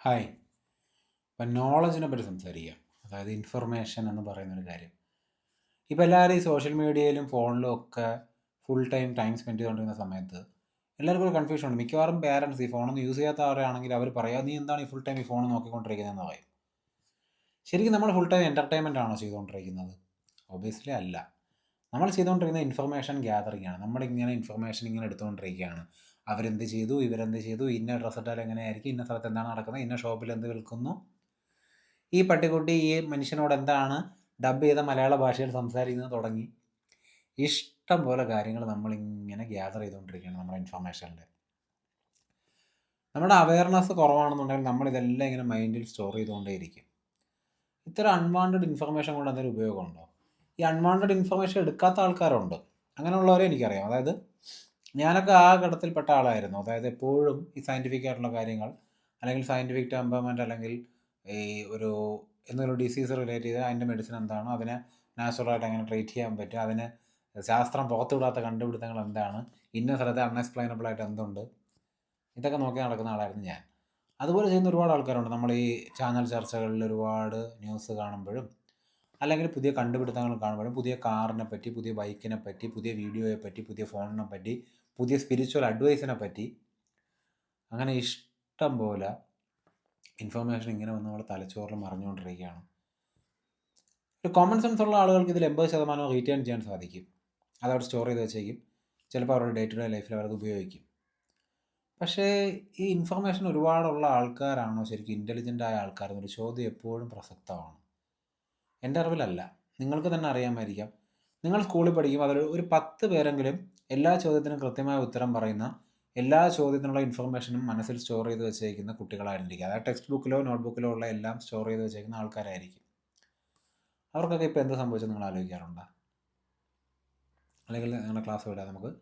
Hi. ഇപ്പം നോളജിനെ പറ്റി സംസാരിക്കാം. അതായത് ഇൻഫർമേഷൻ എന്ന് പറയുന്നൊരു കാര്യം. ഇപ്പോൾ എല്ലാവരും ഈ സോഷ്യൽ മീഡിയയിലും ഫോണിലും ഒക്കെ ഫുൾ ടൈം സ്പെൻഡ് ചെയ്തുകൊണ്ടിരുന്ന സമയത്ത് എല്ലാവർക്കും ഒരു കൺഫ്യൂഷൻ ഉണ്ട്. മിക്കവാറും പേരൻസ് ഈ ഫോണൊന്നും യൂസ് ചെയ്യാത്തവരാണെങ്കിൽ അവർ പറയാം, നീ എന്താണ് ഈ ഫുൾ ടൈം ഈ ഫോൺ നോക്കിക്കൊണ്ടിരിക്കുന്നതെന്ന് പറയും. ശരിക്കും നമ്മൾ ഫുൾ ടൈം എൻ്റർടൈൻമെൻ്റ് ആണോ ചെയ്തുകൊണ്ടിരിക്കുന്നത്? ഒബിയസ്ലി അല്ല. നമ്മൾ ചെയ്തുകൊണ്ടിരിക്കുന്ന ഇൻഫർമേഷൻ ഗ്യാതറിംഗ് ആണ്. നമ്മളിങ്ങനെ ഇൻഫർമേഷൻ ഇങ്ങനെ എടുത്തുകൊണ്ടിരിക്കുകയാണ്. അവരെന്ത് ചെയ്തു, ഇവരെന്ത് ചെയ്തു, ഇന്ന ഡ്രസ്സ് ഇട്ടാൽ എങ്ങനെയായിരിക്കും, ഇന്ന സ്ഥലത്ത് എന്താണ് നടക്കുന്നത്, ഇന്ന ഷോപ്പിൽ എന്ത് വിൽക്കുന്നു, ഈ പട്ടിക്കുട്ടി ഈ മനുഷ്യനോട് എന്താണ് ഡബ് ചെയ്ത മലയാള ഭാഷയിൽ സംസാരിക്കുന്നത് തുടങ്ങി ഇഷ്ടം പോലെ കാര്യങ്ങൾ നമ്മളിങ്ങനെ ഗ്യാദർ ചെയ്തുകൊണ്ടിരിക്കുകയാണ് നമ്മുടെ ഇൻഫർമേഷനിൽ. നമ്മുടെ അവയർനെസ് കുറവാണെന്നുണ്ടെങ്കിൽ നമ്മളിതെല്ലാം ഇങ്ങനെ മൈൻഡിൽ സ്റ്റോർ ചെയ്തുകൊണ്ടേയിരിക്കും. ഇത്തരം അൺവാണ്ടഡ് ഇൻഫർമേഷൻ കൊണ്ട് എന്തെങ്കിലും ഉപയോഗമുണ്ടോ? ഈ അൺവാണ്ടഡ് ഇൻഫർമേഷൻ എടുക്കാത്ത ആൾക്കാരുണ്ട്. അങ്ങനെയുള്ളവരെ എനിക്കറിയാം. അതായത് ഞാനൊക്കെ ആ ഘട്ടത്തിൽപ്പെട്ട ആളായിരുന്നു. അതായത് എപ്പോഴും ഈ സയൻറ്റിഫിക് ആയിട്ടുള്ള കാര്യങ്ങൾ, അല്ലെങ്കിൽ സയൻറ്റിഫിക് ടെമ്പർമെൻറ്റ്, അല്ലെങ്കിൽ ഈ ഒരു എന്തെങ്കിലും ഡിസീസ് റിലേറ്റ് ചെയ്ത് അതിൻ്റെ മെഡിസിൻ എന്താണ്, അതിനെ നാച്ചുറലായിട്ട് എങ്ങനെ ട്രീറ്റ് ചെയ്യാൻ പറ്റും, അതിന് ശാസ്ത്രം പുറത്തുവിടാത്ത കണ്ടുപിടുത്തങ്ങൾ എന്താണ്, ഇന്ന സ്ഥലത്ത് അൺഎക്സ്പ്ലെയിനബിൾ ആയിട്ട് എന്തുണ്ട്, ഇതൊക്കെ നോക്കി നടക്കുന്ന ആളായിരുന്നു ഞാൻ. അതുപോലെ ചെയ്യുന്ന ഒരുപാട് ആൾക്കാരുണ്ട്. നമ്മൾ ഈ ചാനൽ ചർച്ചകളിൽ ഒരുപാട് ന്യൂസ് കാണുമ്പോഴും, അല്ലെങ്കിൽ പുതിയ കണ്ടുപിടുത്തങ്ങൾ കാണുമ്പോഴും, പുതിയ കാറിനെ പറ്റി, പുതിയ ബൈക്കിനെ പറ്റി, പുതിയ വീഡിയോയെ പറ്റി, പുതിയ ഫോണിനെ പറ്റി, പുതിയ സ്പിരിച്വൽ അഡ്വൈസിനെ പറ്റി, അങ്ങനെ ഇഷ്ടം പോലെ ഇൻഫർമേഷൻ ഇങ്ങനെ വന്ന് നമ്മുടെ തലച്ചോറിൽ മറിഞ്ഞുകൊണ്ടിരിക്കുകയാണ്. ഒരു കോമൺ സെൻസ് ഉള്ള ആളുകൾക്ക് ഇതിൽ 80% റീറ്റെയിൻ ചെയ്യാൻ സാധിക്കും. അതവിടെ സ്റ്റോർ ചെയ്ത് വെച്ചേക്കും. ചിലപ്പോൾ അവരുടെ ഡേ ടു ഡേ ലൈഫിൽ അവരത് ഉപയോഗിക്കും. പക്ഷേ ഈ ഇൻഫർമേഷൻ ഒരുപാടുള്ള ആൾക്കാരാണോ ശരിക്കും ഇൻ്റലിജൻ്റ് ആയ ആൾക്കാരെന്നൊരു ചോദ്യം എപ്പോഴും പ്രസക്തമാണ്. എൻ്റെ അറിവിലല്ല. നിങ്ങൾക്ക് തന്നെ അറിയാമായിരിക്കാം. നിങ്ങൾ സ്കൂളിൽ പഠിക്കുമ്പോൾ അതിൽ ഒരു 10 പേരെങ്കിലും എല്ലാ ചോദ്യത്തിനും കൃത്യമായ ഉത്തരം പറയുന്ന, എല്ലാ ചോദ്യത്തിനുള്ള ഇൻഫർമേഷനും മനസ്സിൽ സ്റ്റോർ ചെയ്ത് വെച്ചേക്കുന്ന കുട്ടികളായിരിക്കും. അതായത് ടെക്സ്റ്റ് ബുക്കിലോ നോട്ട് ബുക്കിലോ ഉള്ള എല്ലാം സ്റ്റോർ ചെയ്ത് വെച്ചേക്കുന്ന ആൾക്കാരായിരിക്കും. അവർക്കൊക്കെ ഇപ്പോൾ എന്ത് സംഭവിച്ചെന്ന് നിങ്ങൾ ആലോചിക്കാറുണ്ടോ? അല്ലെങ്കിൽ നിങ്ങളുടെ ക്ലാസ് വിടാം, നമുക്ക്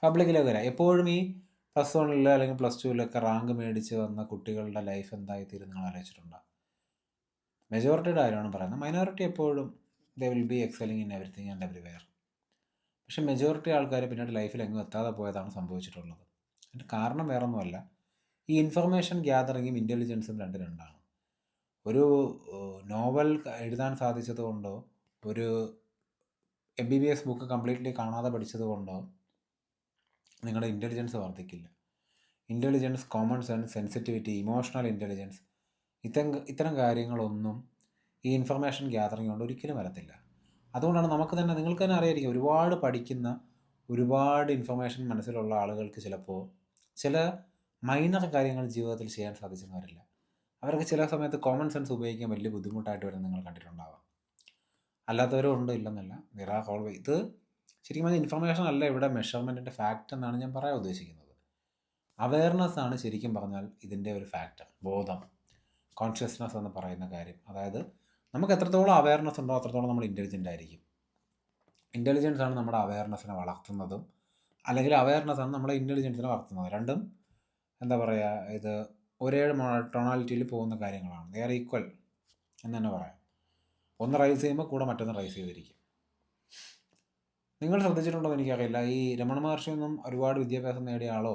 പബ്ലിക്കിലേക്ക് വരാം. എപ്പോഴും ഈ +1 അല്ലെങ്കിൽ +2 റാങ്ക് മേടിച്ച് വന്ന കുട്ടികളുടെ ലൈഫ് എന്തായിത്തീരും നിങ്ങൾ ആലോചിച്ചിട്ടുണ്ടോ? മെജോറിറ്റിയുടെ കാര്യമാണ് പറയുന്നത്. മൈനോറിറ്റി എപ്പോഴും they will be excelling in everything and everywhere. പക്ഷേ മെജോറിറ്റി ആൾക്കാർ പിന്നീട് ലൈഫിൽ എങ്ങും എത്താതെ പോയതാണ് സംഭവിച്ചിട്ടുള്ളത്. അതിൻ്റെ കാരണം വേറൊന്നുമല്ല, ഈ ഇൻഫർമേഷൻ ഗ്യാതറിങ്ങും ഇൻ്റലിജൻസും രണ്ടാണ്. ഒരു നോവൽ എഴുതാൻ സാധിച്ചത് കൊണ്ടോ, ഒരു MBBS ബുക്ക് കംപ്ലീറ്റ്ലി കാണാതെ പഠിച്ചത് കൊണ്ടോ നിങ്ങളുടെ ഇൻ്റലിജൻസ് വർദ്ധിക്കില്ല. Intelligence, common sense, sensitivity, emotional intelligence, ഇത്തരം കാര്യങ്ങളൊന്നും ഈ ഇൻഫർമേഷൻ ഗ്യാതറിങ് കൊണ്ട് ഒരിക്കലും വരത്തില്ല. അതുകൊണ്ടാണ് നിങ്ങൾക്ക് തന്നെ അറിയായിരിക്കും, ഒരുപാട് പഠിക്കുന്ന, ഒരുപാട് ഇൻഫർമേഷൻ മനസ്സിലുള്ള ആളുകൾക്ക് ചിലപ്പോൾ ചില മൈനർ കാര്യങ്ങൾ ജീവിതത്തിൽ ചെയ്യാൻ സാധിച്ചെന്ന് വരില്ല. അവർക്ക് ചില സമയത്ത് കോമൺ സെൻസ് ഉപയോഗിക്കാൻ വലിയ ബുദ്ധിമുട്ടായിട്ട് വരുന്നത് നിങ്ങൾ കണ്ടിട്ടുണ്ടാവാം. അല്ലാത്തവരും ഉണ്ട്, ഇല്ലെന്നല്ല. ഇത് ശരിക്കും പറഞ്ഞാൽ ഇൻഫർമേഷൻ അല്ല ഇവിടെ മെഷർമെൻറ്റിൻ്റെ ഫാക്റ്റ് എന്നാണ് ഞാൻ പറയാൻ ഉദ്ദേശിക്കുന്നത്. അവയർനെസ് ആണ് ശരിക്കും പറഞ്ഞാൽ ഇതിൻ്റെ ഒരു ഫാക്ടർ. ബോധം, കോൺഷ്യസ്നെസ് എന്ന് പറയുന്ന കാര്യം. അതായത് നമുക്ക് എത്രത്തോളം അവയർനെസ് ഉണ്ടോ അത്രത്തോളം നമ്മൾ ഇൻ്റലിജൻ്റ് ആയിരിക്കും. ഇൻ്റലിജൻസ് ആണ് നമ്മുടെ അവയർനെസ്സിനെ വളർത്തുന്നതും, അല്ലെങ്കിൽ അവയർനെസ് ആണ് നമ്മളെ ഇൻ്റലിജൻസിനെ വളർത്തുന്നത്. രണ്ടും എന്താ പറയുക, ഇത് ഒരേ ടൊണാലിറ്റിയിൽ പോകുന്ന കാര്യങ്ങളാണ്. ദേ ആർ ഈക്വൽ എന്ന് തന്നെ പറയാം. ഒന്ന് റൈസ് ചെയ്യുമ്പോൾ കൂടെ മറ്റൊന്ന് റൈസ് ചെയ്തിരിക്കും. നിങ്ങൾ ശ്രദ്ധിച്ചിട്ടുണ്ടോ എന്ന് എനിക്കറിയില്ല, ഈ രമണ മഹർഷിയൊന്നും ഒരുപാട് വിദ്യാഭ്യാസം നേടിയ ആളോ,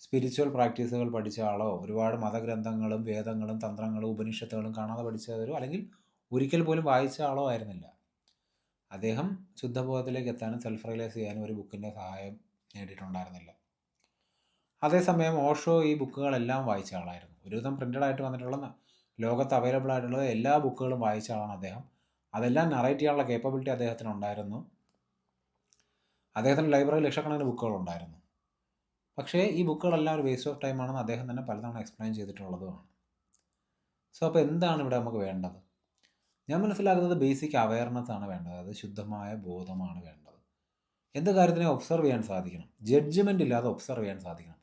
സ്പിരിച്വൽ പ്രാക്ടീസുകൾ പഠിച്ച ആളോ, ഒരുപാട് മതഗ്രന്ഥങ്ങളും വേദങ്ങളും തന്ത്രങ്ങളും ഉപനിഷത്തുകളും കാണാതെ പഠിച്ചവരോ, അല്ലെങ്കിൽ ഒരിക്കൽ പോലും വായിച്ച ആളോ ആയിരുന്നില്ല. അദ്ദേഹം ശുദ്ധബോധത്തിലേക്ക് എത്താനും സെൽഫ് റിയലൈസ് ചെയ്യാനും ഒരു ബുക്കിൻ്റെ സഹായം നേടിയിട്ടുണ്ടായിരുന്നില്ല. അതേസമയം ഓഷോ ഈ ബുക്കുകളെല്ലാം വായിച്ച ആളായിരുന്നു. ഒരുവിധം പ്രിൻ്റഡ് ആയിട്ട് വന്നിട്ടുള്ള ലോകത്ത് അവൈലബിൾ ആയിട്ടുള്ള എല്ലാ ബുക്കുകളും വായിച്ച ആളാണ് അദ്ദേഹം. അതെല്ലാം നറേറ്റ് ചെയ്യാനുള്ള കേപ്പബിലിറ്റി അദ്ദേഹത്തിനുണ്ടായിരുന്നു. അദ്ദേഹത്തിൻ്റെ ലൈബ്രറിയിൽ ലക്ഷക്കണക്കിന് ബുക്കുകളുണ്ടായിരുന്നു. പക്ഷേ ഈ ബുക്കുകളെല്ലാം ഒരു വേസ്റ്റ് ഓഫ് ടൈം ആണെന്ന് അദ്ദേഹം തന്നെ പലതവണ എക്സ്പ്ലെയിൻ ചെയ്തിട്ടുള്ളതുമാണ്. സോ അപ്പോൾ എന്താണ് ഇവിടെ നമുക്ക് വേണ്ടത്? ഞാൻ മനസ്സിലാക്കുന്നത് ബേസിക് അവയർനെസ് ആണ് വേണ്ടത്. അത് ശുദ്ധമായ ബോധമാണ് വേണ്ടത്. എന്ത് കാര്യത്തിനെ ഒബ്സർവ് ചെയ്യാൻ സാധിക്കണം. ജഡ്ജ്മെൻ്റ് ഇല്ലാതെ ഒബ്സർവ് ചെയ്യാൻ സാധിക്കണം.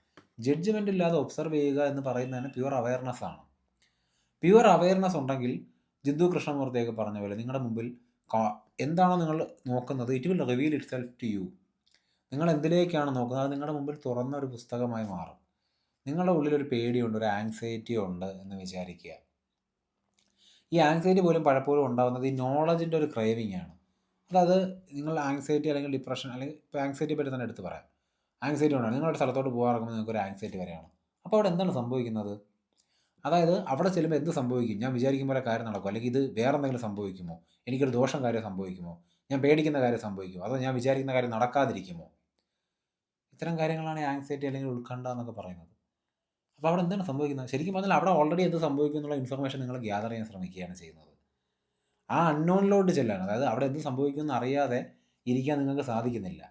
ജഡ്ജ്മെൻ്റ് ഇല്ലാതെ ഒബ്സർവ് ചെയ്യുക എന്ന് പറയുന്നതിന് പ്യുവർ അവയർനെസ് ആണ്. പ്യുവർ അവയർനെസ് ഉണ്ടെങ്കിൽ ജിന്ദു കൃഷ്ണമൂർത്തിയൊക്കെ പറഞ്ഞ പോലെ നിങ്ങളുടെ മുമ്പിൽ എന്താണോ നിങ്ങൾ നോക്കുന്നത്, it will reveal itself to you. നിങ്ങൾ എന്തിലേക്കാണ് നോക്കുന്നത് അത് നിങ്ങളുടെ മുമ്പിൽ തുറന്ന ഒരു പുസ്തകമായി മാറും. നിങ്ങളുടെ ഉള്ളിലൊരു പേടിയുണ്ട്, ഒരു ആങ്സൈറ്റി ഉണ്ട് എന്ന് വിചാരിക്കുക. ഈ ആങ്സൈറ്റി പോലും പലപ്പോഴും ഉണ്ടാകുന്നത് ഈ നോളജിൻ്റെ ഒരു ക്രേവിംഗ് ആണ്. അതായത് നിങ്ങൾ ആങ്സൈറ്റി അല്ലെങ്കിൽ ഡിപ്രഷൻ, അല്ലെങ്കിൽ ഇപ്പോൾ ആങ്സൈറ്റിയെ പറ്റി തന്നെ എടുത്ത് പറയാം. ആങ്സൈറ്റി ഉണ്ടാകും, നിങ്ങളുടെ സ്ഥലത്തോട്ട് പോകാറുമ്പോൾ നിങ്ങൾക്ക് ഒരു ആങ്സൈറ്റി വരെയാണ്. അപ്പോൾ അവിടെ എന്താണ് സംഭവിക്കുന്നത്? അതായത് അവിടെ ചെല്ലുമ്പോൾ എന്ത് സംഭവിക്കും, ഞാൻ വിചാരിക്കും പോലെ കാര്യം നടക്കും, അല്ലെങ്കിൽ ഇത് വേറെ എന്തെങ്കിലും സംഭവിക്കുമോ, എനിക്കൊരു ദോഷം കാര്യം സംഭവിക്കുമോ, ഞാൻ പേടിക്കുന്ന കാര്യം സംഭവിക്കുമോ, അതോ ഞാൻ വിചാരിക്കുന്ന കാര്യം നടക്കാതിരിക്കുമോ. ഇത്തരം കാര്യങ്ങളാണ് ആങ്സൈറ്റി അല്ലെങ്കിൽ ഉത്കണ്ഠ എന്നൊക്കെ പറയുന്നത്. അപ്പോൾ അവിടെ എന്താണ് സംഭവിക്കുന്നത്? ശരിക്കും പറഞ്ഞാൽ അവിടെ ഓൾറെഡി എന്ത് സംഭവിക്കും എന്നുള്ള ഇൻഫർമേഷൻ നിങ്ങൾ ഗ്യാദർ ചെയ്യാൻ ശ്രമിക്കുകയാണ് ചെയ്യുന്നത്. ആ അൺനോണിലോട്ട് ചെല്ലാണ്, അതായത് അവിടെ എന്ത് സംഭവിക്കുമെന്ന് അറിയാതെ ഇരിക്കാൻ നിങ്ങൾക്ക് സാധിക്കുന്നില്ല.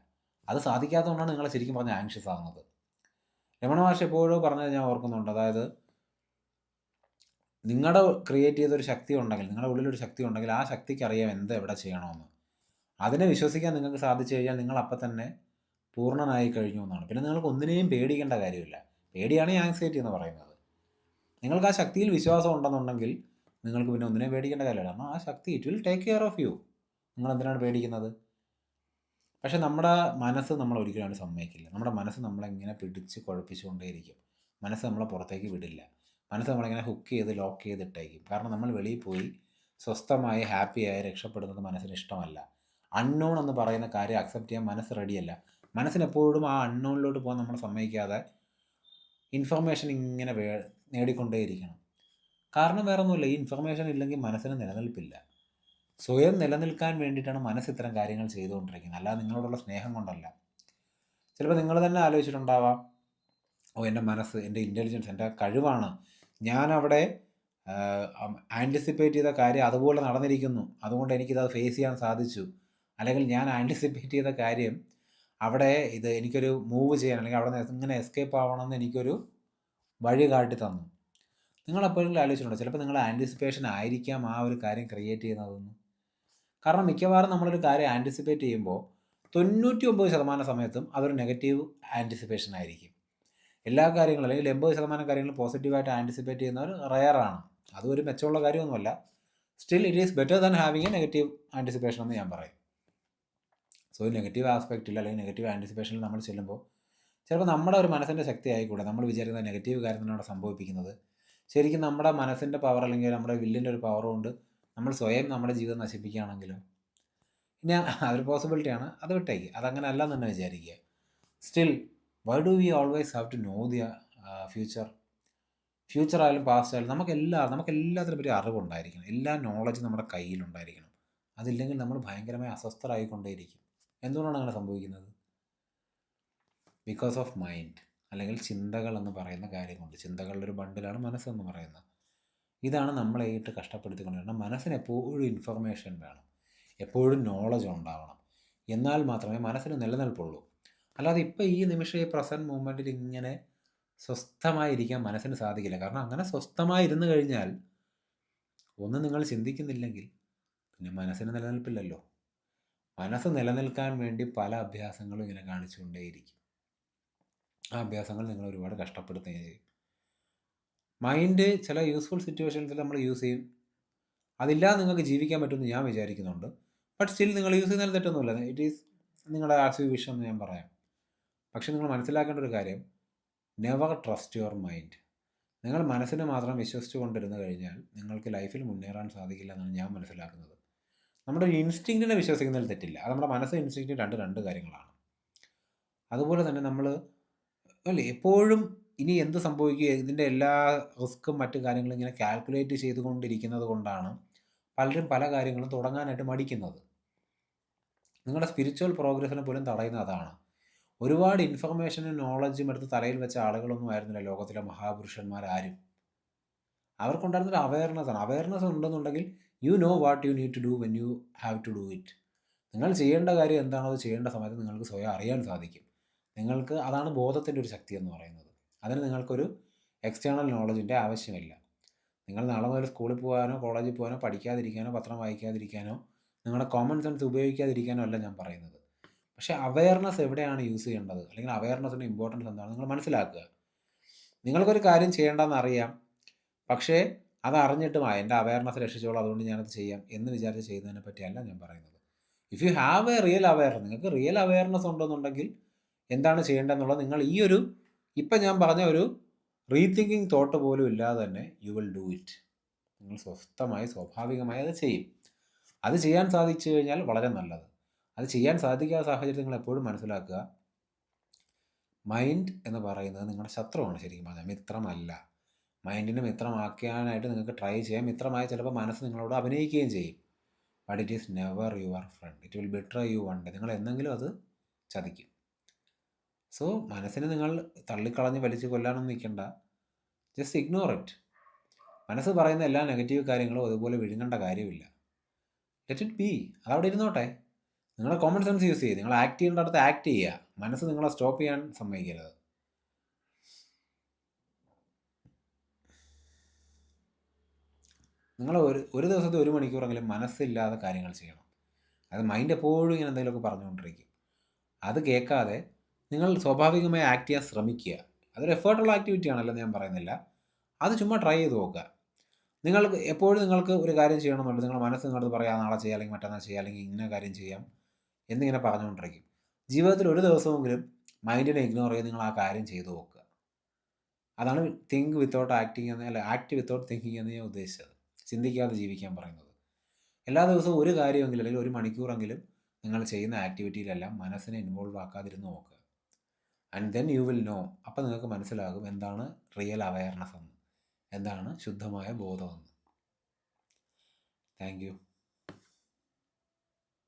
അത് സാധിക്കാത്തതുകൊണ്ടാണ് നിങ്ങൾ ശരിക്കും പറഞ്ഞാൽ ആങ്ഷ്യസ് ആകുന്നത്. രമണ മഹർഷി എപ്പോഴോ പറഞ്ഞത് ഞാൻ ഓർക്കുന്നുണ്ട്. അതായത് നിങ്ങളുടെ ക്രിയേറ്റ് ചെയ്തൊരു ശക്തി ഉണ്ടെങ്കിൽ, നിങ്ങളുടെ ഉള്ളിലൊരു ശക്തി ഉണ്ടെങ്കിൽ ആ ശക്തിക്ക് അറിയാം എന്ത് എവിടെ ചെയ്യണമെന്ന്. അതിനെ വിശ്വസിക്കാൻ നിങ്ങൾക്ക് സാധിച്ചു കഴിഞ്ഞാൽ നിങ്ങൾ അപ്പം തന്നെ പൂർണ്ണനായി കഴിഞ്ഞു എന്നാണ്. പിന്നെ നിങ്ങൾക്ക് ഒന്നിനെയും പേടിക്കേണ്ട കാര്യമില്ല. പേടിയാണ് ഈ ആങ്സൈറ്റി എന്ന് പറയുന്നത്. നിങ്ങൾക്ക് ആ ശക്തിയിൽ വിശ്വാസം ഉണ്ടെന്നുണ്ടെങ്കിൽ നിങ്ങൾക്ക് പിന്നെ ഒന്നിനെയും പേടിക്കേണ്ട കാര്യമില്ല. കാരണം ആ ശക്തി it will take care of you. നിങ്ങൾ എന്തിനാണ് പേടിക്കുന്നത്? പക്ഷെ നമ്മുടെ മനസ്സ് നമ്മൾ ഒരിക്കലും അതിന് സമ്മതിക്കില്ല. നമ്മുടെ മനസ്സ് നമ്മളെങ്ങനെ പിടിച്ച് കുഴപ്പിച്ചുകൊണ്ടേയിരിക്കും. മനസ്സ് നമ്മളെ പുറത്തേക്ക് വിടില്ല. മനസ്സ് നമ്മളിങ്ങനെ ഹുക്ക് ചെയ്ത് ലോക്ക് ചെയ്തിട്ടേക്കും. കാരണം നമ്മൾ വെളിയിൽ പോയി സ്വസ്ഥമായി ഹാപ്പിയായി രക്ഷപ്പെടുന്നത് മനസ്സിന് ഇഷ്ടമല്ല. അൺനോൺ എന്ന് പറയുന്ന കാര്യം അക്സെപ്റ്റ് ചെയ്യാൻ മനസ്സ് റെഡിയല്ല. മനസ്സിനെപ്പോഴും ആ അൺനോണിലോട്ട് പോകാൻ നമ്മൾ സമ്മതിക്കാതെ ഇൻഫർമേഷൻ ഇങ്ങനെ നേടിക്കൊണ്ടേയിരിക്കണം. കാരണം വേറെ ഒന്നുമില്ല, ഈ ഇൻഫർമേഷൻ ഇല്ലെങ്കിൽ മനസ്സിന് നിലനിൽപ്പില്ല. സ്വയം നിലനിൽക്കാൻ വേണ്ടിയിട്ടാണ് മനസ്സ് ഇത്തരം കാര്യങ്ങൾ ചെയ്തുകൊണ്ടിരിക്കുന്നത്, അല്ലാതെ നിങ്ങളോടുള്ള സ്നേഹം കൊണ്ടല്ല. ചിലപ്പോൾ നിങ്ങൾ തന്നെ ആലോചിച്ചിട്ടുണ്ടാവാം, ഓ എൻ്റെ മനസ്സ്, എൻ്റെ ഇൻ്റലിജൻസ്, എൻ്റെ കഴിവാണ്, ഞാനവിടെ ആൻറ്റിസിപ്പേറ്റ് ചെയ്ത കാര്യം അതുപോലെ നടന്നിരിക്കുന്നു, അതുകൊണ്ട് എനിക്കിത് ഫേസ് ചെയ്യാൻ സാധിച്ചു. അല്ലെങ്കിൽ ഞാൻ ആൻറ്റിസിപ്പേറ്റ് ചെയ്ത കാര്യം അവിടെ എനിക്കൊരു മൂവ് ചെയ്യാൻ, അല്ലെങ്കിൽ അവിടെ നിന്ന് ഇങ്ങനെ എസ്കേപ്പ് ആവണമെന്ന് എനിക്കൊരു വഴി കാട്ടി തന്നു. നിങ്ങൾ എപ്പോഴെങ്കിലും ആലോചിച്ചിട്ടുണ്ടോ ചിലപ്പോൾ നിങ്ങൾ ആൻറ്റിസിപ്പേഷൻ ആയിരിക്കാം ആ ഒരു കാര്യം ക്രിയേറ്റ് ചെയ്യുന്നതെന്ന്? കാരണം മിക്കവാറും നമ്മളൊരു കാര്യം ആൻറ്റിസിപ്പേറ്റ് ചെയ്യുമ്പോൾ 99% സമയത്തും അതൊരു നെഗറ്റീവ് ആൻറ്റിസിപ്പേഷൻ ആയിരിക്കും. എല്ലാ കാര്യങ്ങളും അല്ലെങ്കിൽ 80% കാര്യങ്ങളും പോസിറ്റീവായിട്ട് ആൻറ്റിസിപ്പേറ്റ് ചെയ്യുന്നവർ റെയറാണ്. അതും ഒരു മെച്ചമുള്ള കാര്യമൊന്നുമല്ല. Still it is better than having A negative anticipation എന്ന് ഞാൻ പറയും. സോ നെഗറ്റീവ് ആസ്പെക്റ്റിൽ അല്ലെങ്കിൽ നെഗറ്റീവ് ആൻറ്റിസിപ്പേഷനിൽ നമ്മൾ ചെല്ലുമ്പോൾ ചിലപ്പോൾ നമ്മുടെ ഒരു മനസ്സിൻ്റെ ശക്തി ആയിക്കൂടെ നമ്മൾ വിചാരിക്കുന്ന നെഗറ്റീവ് കാര്യം തന്നെയാണ് സംഭവിപ്പിക്കുന്നത്. ശരിക്കും നമ്മുടെ മനസ്സിൻ്റെ പവർ അല്ലെങ്കിൽ നമ്മുടെ വില്ലിൻ്റെ ഒരു പവർ കൊണ്ട് നമ്മൾ സ്വയം നമ്മുടെ ജീവിതം നശിപ്പിക്കുകയാണെങ്കിലോ? പിന്നെ അതൊരു പോസിബിലിറ്റിയാണ്, അത് വിട്ടേക്ക്, അതങ്ങനെ അല്ല എന്ന് തന്നെ വിചാരിക്കുക. Still why do we always have to know the future ആയാലും പാസ്റ്റ് ആയാലും നമുക്ക് എല്ലാത്തിനെ പറ്റി അറിവുണ്ടായിരിക്കണം. എല്ലാ നോളജും നമ്മുടെ കയ്യിലുണ്ടായിരിക്കണം. അതില്ലെങ്കിൽ നമ്മൾ ഭയങ്കരമായി അസ്വസ്ഥരായിക്കൊണ്ടേയിരിക്കും. എന്തുകൊണ്ടാണ് അങ്ങനെ സംഭവിക്കുന്നത്? ബിക്കോസ് ഓഫ് മൈൻഡ്, അല്ലെങ്കിൽ ചിന്തകൾ എന്ന് പറയുന്ന കാര്യം കൊണ്ട്. ചിന്തകളുടെ ഒരു ബണ്ടിലാണ് മനസ്സെന്ന് പറയുന്നത്. ഇതാണ് നമ്മളെ ഇട്ട് കഷ്ടപ്പെടുത്തിക്കൊണ്ടിരുന്നത്. മനസ്സിന് എപ്പോഴും ഇൻഫർമേഷൻ വേണം, എപ്പോഴും നോളജ് ഉണ്ടാവണം, എന്നാൽ മാത്രമേ മനസ്സിന് നിലനിൽപ്പുള്ളൂ. അല്ലാതെ ഇപ്പോൾ ഈ നിമിഷം ഈ പ്രസൻറ്റ് മൂമെൻറ്റിൽ ഇങ്ങനെ സ്വസ്ഥമായിരിക്കാൻ മനസ്സിന് സാധിക്കില്ല. കാരണം അങ്ങനെ സ്വസ്ഥമായിരുന്നു കഴിഞ്ഞാൽ ഒന്നും നിങ്ങൾ ചിന്തിക്കുന്നില്ലെങ്കിൽ പിന്നെ മനസ്സിന് നിലനിൽപ്പില്ലല്ലോ. മനസ്സ് നിലനിൽക്കാൻ വേണ്ടി പല അഭ്യാസങ്ങളും ഇങ്ങനെ കാണിച്ചുകൊണ്ടേയിരിക്കും. ആ അഭ്യാസങ്ങൾ നിങ്ങൾ ഒരുപാട് കഷ്ടപ്പെടുത്തുകയും ചെയ്യും. മൈൻഡ് ചില യൂസ്ഫുൾ സിറ്റുവേഷൻസിൽ നമ്മൾ യൂസ് ചെയ്യും. അതില്ലാതെ നിങ്ങൾക്ക് ജീവിക്കാൻ പറ്റുമെന്ന് ഞാൻ വിചാരിക്കുന്നുണ്ട്. ബട്ട് സ്റ്റിൽ നിങ്ങൾ യൂസ് ചെയ്യുന്നതിൽ തെറ്റൊന്നുമില്ല. ഇറ്റ് ഈസ് നിങ്ങളുടെ ആസ് യു വിഷ് എന്ന് ഞാൻ പറയാം. പക്ഷെ നിങ്ങൾ മനസ്സിലാക്കേണ്ട ഒരു കാര്യം, നെവർ ട്രസ്റ്റ് യുവർ മൈൻഡ്. നിങ്ങൾ മനസ്സിനെ മാത്രം വിശ്വസിച്ച് കൊണ്ടിരുന്നു കഴിഞ്ഞാൽ നിങ്ങൾക്ക് ലൈഫിൽ മുന്നേറാൻ സാധിക്കില്ല എന്നാണ് ഞാൻ മനസ്സിലാക്കുന്നത്. നമ്മുടെ ഇൻസ്റ്റിങ്ക്റ്റിനെ വിശ്വസിക്കുന്നതിൽ തെറ്റില്ല. അത് നമ്മുടെ മനസ്സ് ഇൻസ്റ്റിങ്ക്റ്റ് രണ്ട് കാര്യങ്ങളാണ്. അതുപോലെ തന്നെ നമ്മൾ അല്ലേ എപ്പോഴും ഇനി എന്ത് സംഭവിക്കുക, ഇതിൻ്റെ എല്ലാ റിസ്ക്കും മറ്റു കാര്യങ്ങളും ഇങ്ങനെ കാൽക്കുലേറ്റ് ചെയ്തുകൊണ്ടിരിക്കുന്നത് കൊണ്ടാണ് പലരും പല കാര്യങ്ങളും തുടങ്ങാനായിട്ട് മടിക്കുന്നത്. നിങ്ങളുടെ സ്പിരിച്വൽ പ്രോഗ്രസ്സിനെ പോലും തടയുന്ന അതാണ്. ഒരുപാട് ഇൻഫർമേഷനും നോളജും എടുത്ത് തലയിൽ വെച്ച ആളുകളൊന്നും ആയിരുന്നില്ല ലോകത്തിലെ മഹാപുരുഷന്മാരാരും. അവർക്കുണ്ടായിരുന്നൊരു അവയർനെസ്സാണ്. അവയർനെസ് ഉണ്ടെന്നുണ്ടെങ്കിൽ you know what you need to do when you have to do it. നിങ്ങൾ ചെയ്യേണ്ട കാര്യം എന്താണോ അത് ചെയ്യേണ്ട സമയത്ത് നിങ്ങൾക്ക് സ്വയം അറിയാൻ സാധിക്കും. നിങ്ങൾക്ക് അതാണ് ബോധത്തിൻ്റെ ഒരു ശക്തി എന്ന് പറയുന്നത്. അതിന് നിങ്ങൾക്കൊരു എക്സ്റ്റേണൽ നോളജിൻ്റെ ആവശ്യമില്ല. നിങ്ങൾ നാളെ മുതൽ സ്കൂളിൽ പോകാനോ കോളേജിൽ പോകാനോ പഠിക്കാതിരിക്കാനോ പത്രം വായിക്കാതിരിക്കാനോ നിങ്ങളുടെ കോമൺ സെൻസ് ഉപയോഗിക്കാതിരിക്കാനോ അല്ല ഞാൻ പറയുന്നത്. പക്ഷേ അവയർനെസ് എവിടെയാണ് യൂസ് ചെയ്യേണ്ടത്, അല്ലെങ്കിൽ അവയർനെസ്സിൻ്റെ ഇമ്പോർട്ടൻസ് എന്താണ് നിങ്ങൾ മനസ്സിലാക്കുക. നിങ്ങൾക്കൊരു കാര്യം ചെയ്യേണ്ടതെന്ന് അറിയാം, പക്ഷേ അത് അറിഞ്ഞിട്ടും എൻ്റെ അവയർനെസ് രക്ഷിച്ചോളൂ അതുകൊണ്ട് ഞാനത് ചെയ്യാം എന്ന് വിചാരിച്ച് ചെയ്യുന്നതിനെ പറ്റിയല്ല ഞാൻ പറയുന്നത്. If you have A real awareness, നിങ്ങൾക്ക് റിയൽ അവയർനെസ് ഉണ്ടെന്നുണ്ടെങ്കിൽ എന്താണ് ചെയ്യേണ്ടതെന്നുള്ളത് നിങ്ങൾ ഈ ഒരു ഇപ്പം ഞാൻ പറഞ്ഞ ഒരു റീതിങ്കിങ് തോട്ട് പോലും ഇല്ലാതെ തന്നെ യു വിൽ ഡു ഇറ്റ്. നിങ്ങൾ സ്വസ്ഥമായി സ്വാഭാവികമായി അത് ചെയ്യും. അത് ചെയ്യാൻ സാധിച്ചു കഴിഞ്ഞാൽ വളരെ നല്ലത്. അത് ചെയ്യാൻ സാധിക്കാത്ത സാഹചര്യത്തിൽ നിങ്ങൾ എപ്പോഴും മനസ്സിലാക്കുക, മൈൻഡ് എന്ന് പറയുന്നത് നിങ്ങളുടെ ശത്രുവാണ്. ശരിക്കും പറഞ്ഞാൽ മിത്രമല്ല. മൈൻഡിനെ മിത്രമാക്കാനായിട്ട് നിങ്ങൾക്ക് ട്രൈ ചെയ്യാം. മിത്രമായി ചിലപ്പോൾ മനസ്സ് നിങ്ങളോട് അഭിനയിക്കുകയും ചെയ്യും. But it is never your friend. It will betray you one day. നിങ്ങൾ എന്തെങ്കിലും അത് ചതിക്കും. സോ മനസ്സിനെ നിങ്ങൾ തള്ളിക്കളഞ്ഞ് വലിച്ചു കൊല്ലാനൊന്നും നിൽക്കണ്ട. Just ignore it. മനസ്സ് പറയുന്ന എല്ലാ നെഗറ്റീവ് കാര്യങ്ങളും അതുപോലെ വിഴുങ്ങേണ്ട കാര്യമില്ല. Let it be. അതവിടെ ഇരുന്നോട്ടെ. നിങ്ങളുടെ കോമൺ സെൻസ് യൂസ് ചെയ്യുക. നിങ്ങൾ ആക്ട് ചെയ്യേണ്ട അടുത്ത് ആക്ട് ചെയ്യുക. മനസ്സ് നിങ്ങളെ സ്റ്റോപ്പ് ചെയ്യാൻ സമ്മതിക്കരുത്. നിങ്ങൾ ഒരു ദിവസത്തെ 1 മണിക്കൂറെങ്കിലും മനസ്സില്ലാതെ കാര്യങ്ങൾ ചെയ്യണം. അത് മൈൻഡ് എപ്പോഴും ഇങ്ങനെ എന്തെങ്കിലുമൊക്കെ പറഞ്ഞുകൊണ്ടിരിക്കും. അത് കേൾക്കാതെ നിങ്ങൾ സ്വാഭാവികമായി ആക്ട് ചെയ്യാൻ ശ്രമിക്കുക. അതൊരു എഫേർട്ടുള്ള ആക്ടിവിറ്റി ആണല്ലോ ഞാൻ പറയുന്നില്ല. അത് ചുമ്മാ ട്രൈ ചെയ്ത് നോക്കുക. നിങ്ങൾക്ക് എപ്പോഴും നിങ്ങൾക്ക് ഒരു കാര്യം ചെയ്യണമെന്നുണ്ട്. നിങ്ങളുടെ മനസ്സ് നിങ്ങളടുത്ത് പറയാം നാളെ ചെയ്യാം, അല്ലെങ്കിൽ മറ്റന്നാൾ ചെയ്യാം, അല്ലെങ്കിൽ ഇന്ന കാര്യം ചെയ്യാം എന്നിങ്ങനെ പറഞ്ഞുകൊണ്ടിരിക്കും. ജീവിതത്തിൽ ഒരു ദിവസമെങ്കിലും മൈൻഡിനെ ഇഗ്നോർ ചെയ്ത് നിങ്ങൾ ആ കാര്യം ചെയ്തു നോക്കുക. അതാണ് തിങ്ക് വിത്തൗട്ട് ആക്ടിങ് എന്ന്, അല്ല ആക്ട് വിത്തൗട്ട് തിങ്കിങ് എന്ന് ഞാൻ ഉദ്ദേശിച്ചത്. ചിന്തിക്കാതെ ജീവിക്കാൻ പറയുന്നത്. എല്ലാ ദിവസവും ഒരു കാര്യമെങ്കിലും അല്ലെങ്കിൽ 1 മണിക്കൂറെങ്കിലും നിങ്ങൾ ചെയ്യുന്ന ആക്ടിവിറ്റിയിലെല്ലാം മനസ്സിനെ ഇൻവോൾവ് ആക്കാതിരുന്ന് നോക്കുക. And then you will know. അപ്പം നിങ്ങൾക്ക് മനസ്സിലാകും എന്താണ് റിയൽ അവയർനെസ് എന്ന്, എന്താണ് ശുദ്ധമായ ബോധമെന്ന്. Thank you.